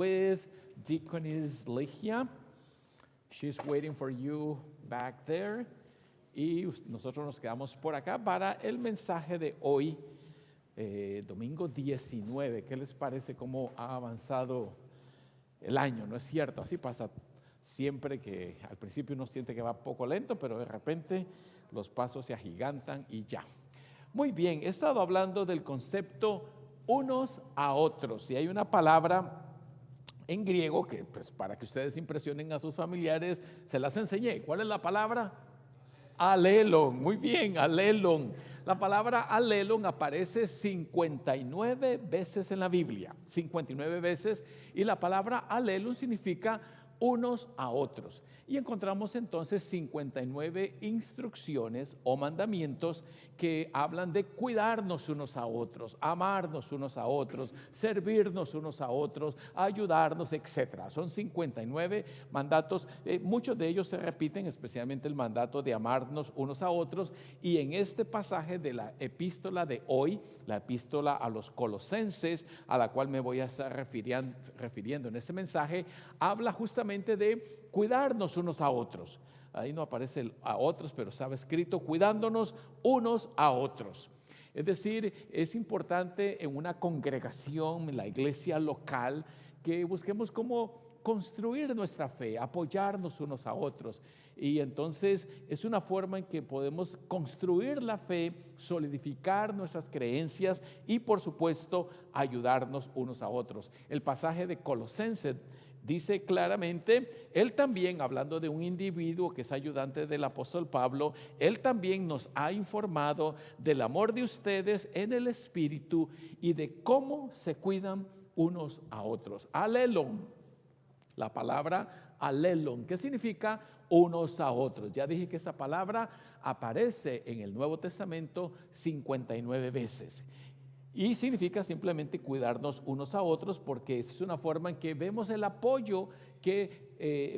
with Deaconess Legia. She's waiting for you back there. Y nosotros nos quedamos por acá para el mensaje de hoy, domingo 19. ¿Qué les parece cómo ha avanzado el año? ¿No es cierto? Así pasa siempre, que al principio uno siente que va poco lento, pero de repente los pasos se agigantan y ya. Muy bien, he estado hablando del concepto unos a otros, y hay una palabra en griego que, pues, para que ustedes impresionen a sus familiares, se las enseñé. ¿Cuál es la palabra? Alelon. Muy bien, alelon. La palabra alelon aparece 59 veces en la Biblia, 59 veces, y la palabra alelon significa unos a otros. Y encontramos entonces 59 instrucciones o mandamientos que hablan de cuidarnos unos a otros, amarnos unos a otros, servirnos unos a otros, ayudarnos, etc. Son 59 mandatos, muchos de ellos se repiten, especialmente el mandato de amarnos unos a otros. Y en este pasaje de la epístola de hoy, la epístola a los Colosenses, a la cual me voy a estar refiriendo en ese mensaje, habla justamente de cuidarnos unos a otros. Ahí no aparece el a otros, pero estaba escrito cuidándonos unos a otros. Es decir, es importante en una congregación, en la iglesia local, que busquemos cómo construir nuestra fe, apoyarnos unos a otros. Y entonces es una forma en que podemos construir la fe, solidificar nuestras creencias y, por supuesto, ayudarnos unos a otros. El pasaje de Colosenses dice claramente, él también, hablando de un individuo que es ayudante del apóstol Pablo, él también nos ha informado del amor de ustedes en el Espíritu y de cómo se cuidan unos a otros. Alelon, la palabra alelon, ¿qué significa? Unos a otros. Ya dije que esa palabra aparece en el Nuevo Testamento 59 veces. Y significa simplemente cuidarnos unos a otros, porque es una forma en que vemos el apoyo que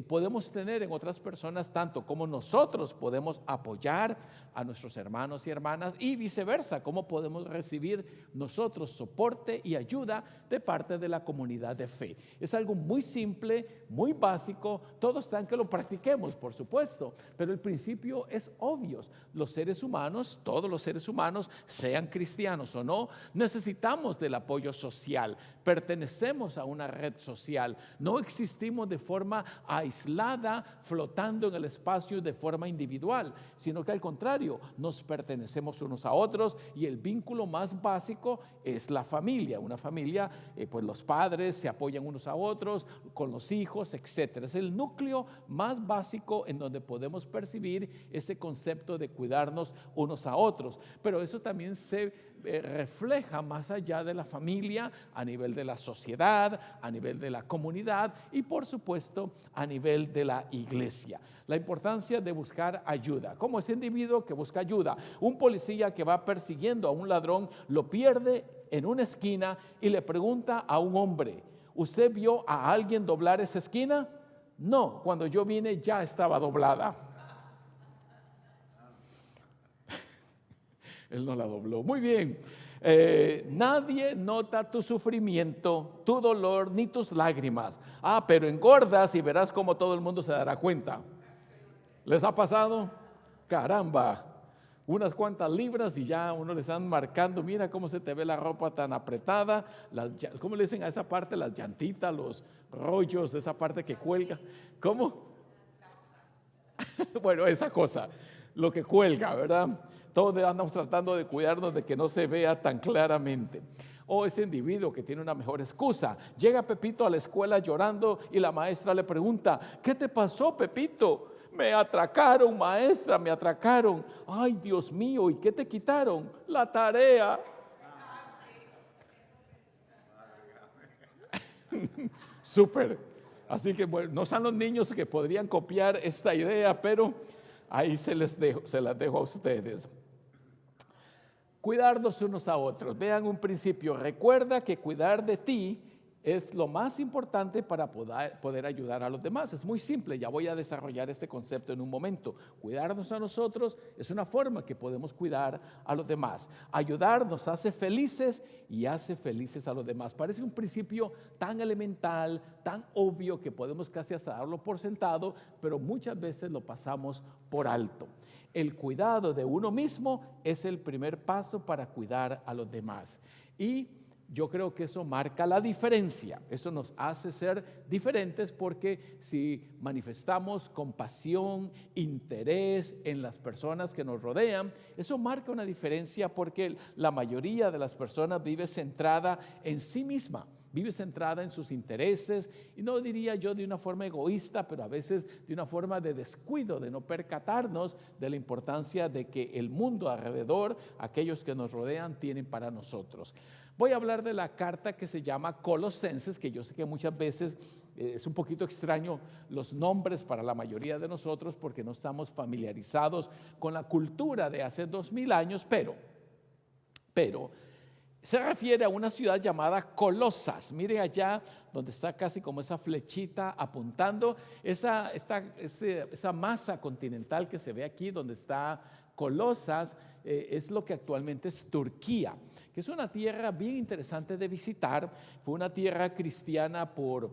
podemos tener en otras personas, tanto como nosotros podemos apoyar a nuestros hermanos y hermanas, y viceversa, cómo podemos recibir nosotros soporte y ayuda de parte de la comunidad de fe. Es algo muy simple, muy básico. Todos están que lo practiquemos, por supuesto, pero el principio es obvio. Los seres humanos, todos los seres humanos, sean cristianos o no, necesitamos del apoyo social, pertenecemos a una red social, no existimos de forma aislada, flotando en el espacio de forma individual, sino que al contrario, nos pertenecemos unos a otros, y el vínculo más básico es la familia. Una familia, pues los padres se apoyan unos a otros, con los hijos, etc. Es el núcleo más básico en donde podemos percibir ese concepto de cuidarnos unos a otros, pero eso también se refleja más allá de la familia, a nivel de la sociedad, a nivel de la comunidad y, por supuesto, a nivel de la iglesia. La importancia de buscar ayuda, como ese individuo que busca ayuda, un policía que va persiguiendo a un ladrón, lo pierde en una esquina y le pregunta a un hombre: ¿usted vio a alguien doblar esa esquina? No, cuando yo vine ya estaba doblada. Él no la dobló. Muy bien. Nadie nota tu sufrimiento, tu dolor, ni tus lágrimas. Pero engordas y verás cómo todo el mundo se dará cuenta. ¿Les ha pasado? Caramba, unas cuantas libras y ya uno le están marcando. Mira cómo se te ve la ropa tan apretada. ¿Cómo le dicen a esa parte? Las llantitas, los rollos, esa parte que cuelga. ¿Cómo? Bueno, esa cosa, lo que cuelga, ¿verdad? Todos andamos tratando de cuidarnos de que no se vea tan claramente. O ese individuo que tiene una mejor excusa. Llega Pepito a la escuela llorando y la maestra le pregunta: ¿qué te pasó, Pepito? Me atracaron, maestra, me atracaron. Ay, Dios mío, ¿y qué te quitaron? La tarea. Súper. Así que bueno, no son los niños que podrían copiar esta idea, pero ahí se las dejo a ustedes. Cuidarnos unos a otros. Vean un principio. Recuerda que cuidar de ti es lo más importante para poder ayudar a los demás. Es muy simple, ya voy a desarrollar este concepto en un momento. Cuidarnos a nosotros es una forma que podemos cuidar a los demás. Ayudar nos hace felices y hace felices a los demás. Parece un principio tan elemental, tan obvio que podemos casi hasta darlo por sentado, pero muchas veces lo pasamos por alto. El cuidado de uno mismo es el primer paso para cuidar a los demás. Y yo creo que eso marca la diferencia, eso nos hace ser diferentes porque si manifestamos compasión, interés en las personas que nos rodean, eso marca una diferencia porque la mayoría de las personas vive centrada en sí misma, vive centrada en sus intereses y no diría yo de una forma egoísta, pero a veces de una forma de descuido, de no percatarnos de la importancia de que el mundo alrededor, aquellos que nos rodean, tienen para nosotros. Voy a hablar de la carta que se llama Colosenses, que yo sé que muchas veces es un poquito extraño los nombres para la mayoría de nosotros porque no estamos familiarizados con la cultura de hace 2000 años, pero se refiere a una ciudad llamada Colosas. Mire allá donde está casi como esa flechita apuntando, esa masa continental que se ve aquí donde está Colosas, es lo que actualmente es Turquía, que es una tierra bien interesante de visitar. Fue una tierra cristiana por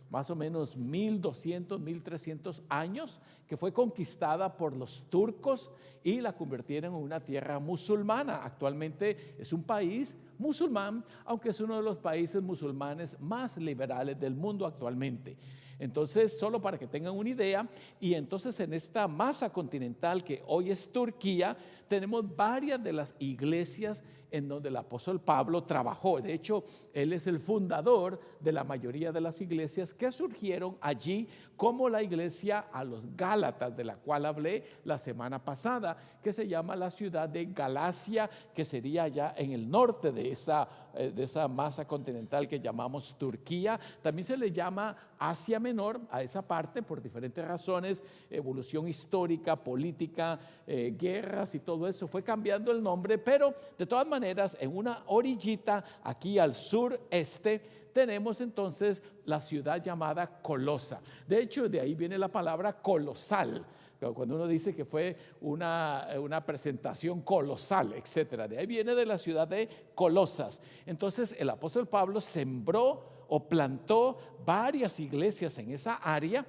más o menos 1200, 1300 años, que fue conquistada por los turcos y la convirtieron en una tierra musulmana. Actualmente es un país musulmán, aunque es uno de los países musulmanes más liberales del mundo actualmente. Entonces, solo para que tengan una idea, y entonces en esta masa continental que hoy es Turquía, tenemos varias de las iglesias en donde el apóstol Pablo trabajó. De hecho, él es el fundador de la mayoría de las iglesias que surgieron allí, como la iglesia a los Gálatas, de la cual hablé la semana pasada, que se llama la ciudad de Galacia, que sería allá en el norte de esa masa continental que llamamos Turquía. También se le llama Asia Menor a esa parte por diferentes razones, evolución histórica, política, guerras y todo eso. Fue cambiando el nombre, pero de todas maneras en una orillita aquí al sureste tenemos entonces la ciudad llamada Colosa. De hecho, de ahí viene la palabra colosal. Cuando uno dice que fue una presentación colosal, etcétera, de ahí viene de la ciudad de Colosas. Entonces el apóstol Pablo sembró o plantó varias iglesias en esa área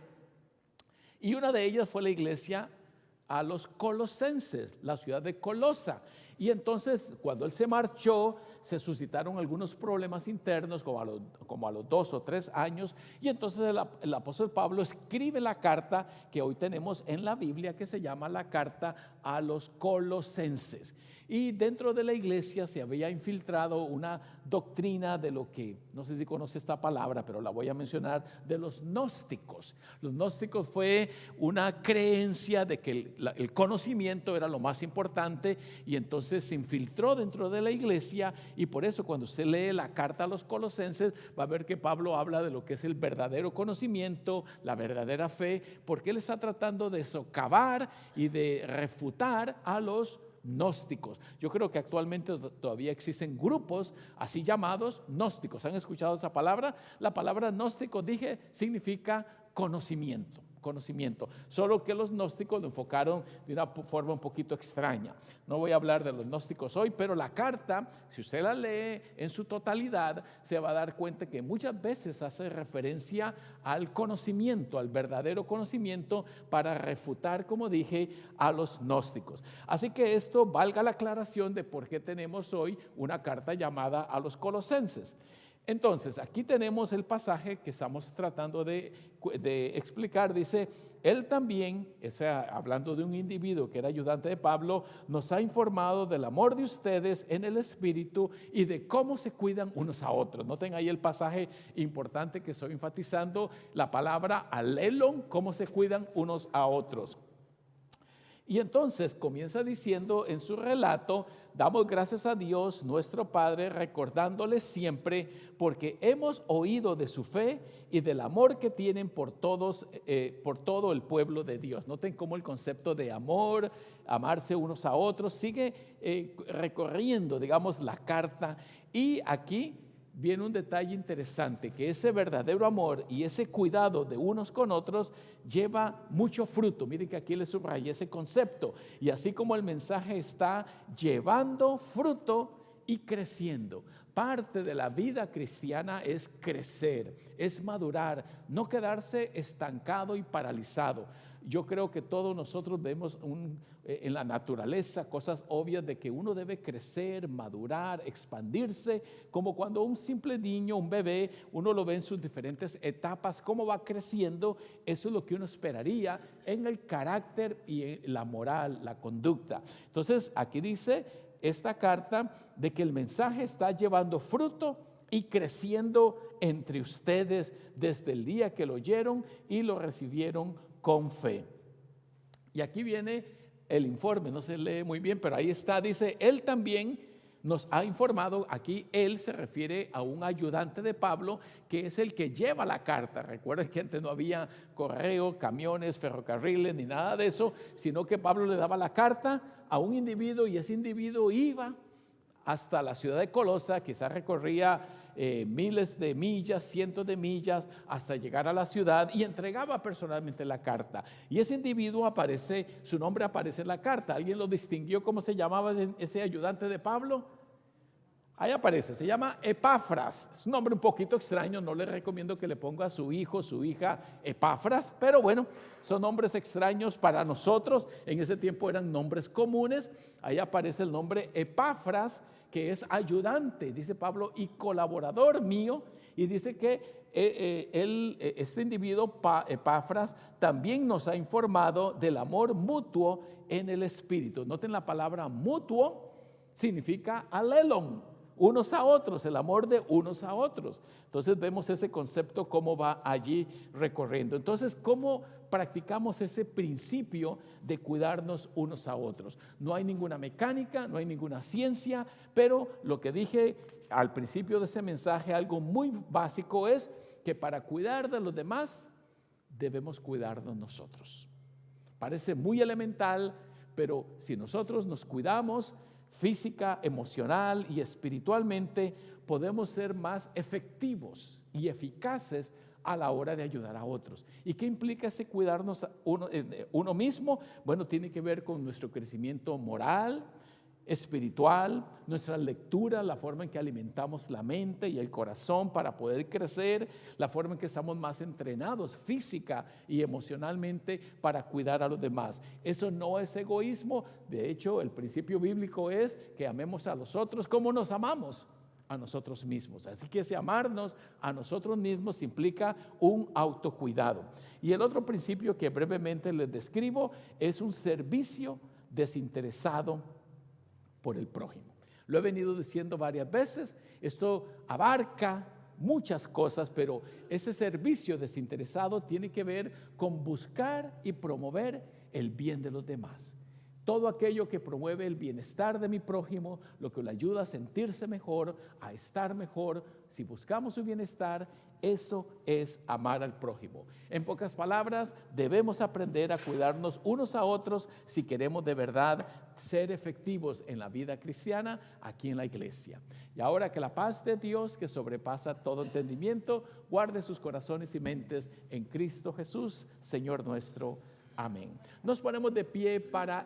y una de ellas fue la iglesia a los colosenses, la ciudad de Colosa. Y entonces cuando él se marchó, se suscitaron algunos problemas internos como a los 2 o 3 años, y entonces el apóstol Pablo escribe la carta que hoy tenemos en la Biblia, que se llama la carta a los colosenses. Y dentro de la iglesia se había infiltrado una doctrina de lo que, no sé si conoce esta palabra, pero la voy a mencionar, de los gnósticos. Los gnósticos fue una creencia de que el conocimiento era lo más importante, y entonces se infiltró dentro de la iglesia, y por eso cuando usted lee la carta a los colosenses va a ver que Pablo habla de lo que es el verdadero conocimiento, la verdadera fe, porque él está tratando de socavar y de refutar a los gnósticos. Yo creo que actualmente todavía existen grupos así llamados gnósticos. ¿Han escuchado esa palabra? La palabra gnóstico, dije, significa conocimiento. Solo que los gnósticos lo enfocaron de una forma un poquito extraña. No voy a hablar de los gnósticos hoy, pero la carta, si usted la lee en su totalidad, se va a dar cuenta que muchas veces hace referencia al conocimiento, al verdadero conocimiento, para refutar, como dije, a los gnósticos. Así que esto valga la aclaración de por qué tenemos hoy una carta llamada a los colosenses. Entonces, aquí tenemos el pasaje que estamos tratando de explicar. Dice, él también, hablando de un individuo que era ayudante de Pablo, nos ha informado del amor de ustedes en el Espíritu y de cómo se cuidan unos a otros. Noten ahí el pasaje importante que estoy enfatizando, la palabra alelon, cómo se cuidan unos a otros. Y entonces comienza diciendo en su relato, damos gracias a Dios nuestro Padre, recordándole siempre, porque hemos oído de su fe y del amor que tienen por todo el pueblo de Dios. Noten cómo el concepto de amor, amarse unos a otros, sigue recorriendo, digamos, la carta. Y aquí viene un detalle interesante, que ese verdadero amor y ese cuidado de unos con otros lleva mucho fruto. Miren que aquí les subrayé ese concepto. Y así como el mensaje está llevando fruto y creciendo. Parte de la vida cristiana es crecer, es madurar, no quedarse estancado y paralizado. Yo creo que todos nosotros vemos en la naturaleza cosas obvias de que uno debe crecer, madurar, expandirse, como cuando un simple niño, un bebé, uno lo ve en sus diferentes etapas, cómo va creciendo. Eso es lo que uno esperaría en el carácter y en la moral, la conducta. Entonces aquí dice esta carta de que el mensaje está llevando fruto y creciendo entre ustedes desde el día que lo oyeron y lo recibieron con fe. Y aquí viene el informe, no se lee muy bien, pero ahí está, dice, él también nos ha informado. Aquí él se refiere a un ayudante de Pablo, que es el que lleva la carta. Recuerden que antes no había correo, camiones, ferrocarriles, ni nada de eso, sino que Pablo le daba la carta a un individuo y ese individuo iba hasta la ciudad de Colosa, quizás recorría miles de millas, cientos de millas, hasta llegar a la ciudad y entregaba personalmente la carta. Y ese individuo aparece, su nombre aparece en la carta. ¿Alguien lo distinguió cómo se llamaba ese ayudante de Pablo? Ahí aparece, se llama Epafras. Es un nombre un poquito extraño, no le recomiendo que le ponga a su hijo, su hija Epafras, pero bueno, son nombres extraños para nosotros. En ese tiempo eran nombres comunes. Ahí aparece el nombre Epafras, que es ayudante, dice Pablo, y colaborador mío. Y dice que este individuo, Epafras, también nos ha informado del amor mutuo en el Espíritu. Noten la palabra mutuo, significa alelon, unos a otros, el amor de unos a otros. Entonces vemos ese concepto cómo va allí recorriendo. Entonces, ¿cómo practicamos ese principio de cuidarnos unos a otros? No hay ninguna mecánica, no hay ninguna ciencia, pero lo que dije al principio de ese mensaje, algo muy básico, es que para cuidar de los demás debemos cuidarnos nosotros. Parece muy elemental, pero si nosotros nos cuidamos física, emocional y espiritualmente, podemos ser más efectivos y eficaces a la hora de ayudar a otros. ¿Y qué implica ese cuidarnos uno mismo? Bueno, tiene que ver con nuestro crecimiento moral, espiritual, nuestra lectura, la forma en que alimentamos la mente y el corazón para poder crecer, la forma en que estamos más entrenados física y emocionalmente para cuidar a los demás. Eso no es egoísmo. De hecho, el principio bíblico es que amemos a los otros como nos amamos a nosotros mismos. Así que ese amarnos a nosotros mismos implica un autocuidado. Y el otro principio que brevemente les describo es un servicio desinteresado por el prójimo. Lo he venido diciendo varias veces. Esto abarca muchas cosas, pero ese servicio desinteresado tiene que ver con buscar y promover el bien de los demás. Todo aquello que promueve el bienestar de mi prójimo, lo que le ayuda a sentirse mejor, a estar mejor, si buscamos su bienestar, eso es amar al prójimo. En pocas palabras, debemos aprender a cuidarnos unos a otros si queremos de verdad ser efectivos en la vida cristiana aquí en la iglesia. Y ahora que la paz de Dios, que sobrepasa todo entendimiento, guarde sus corazones y mentes en Cristo Jesús, Señor nuestro. Amén. Nos ponemos de pie para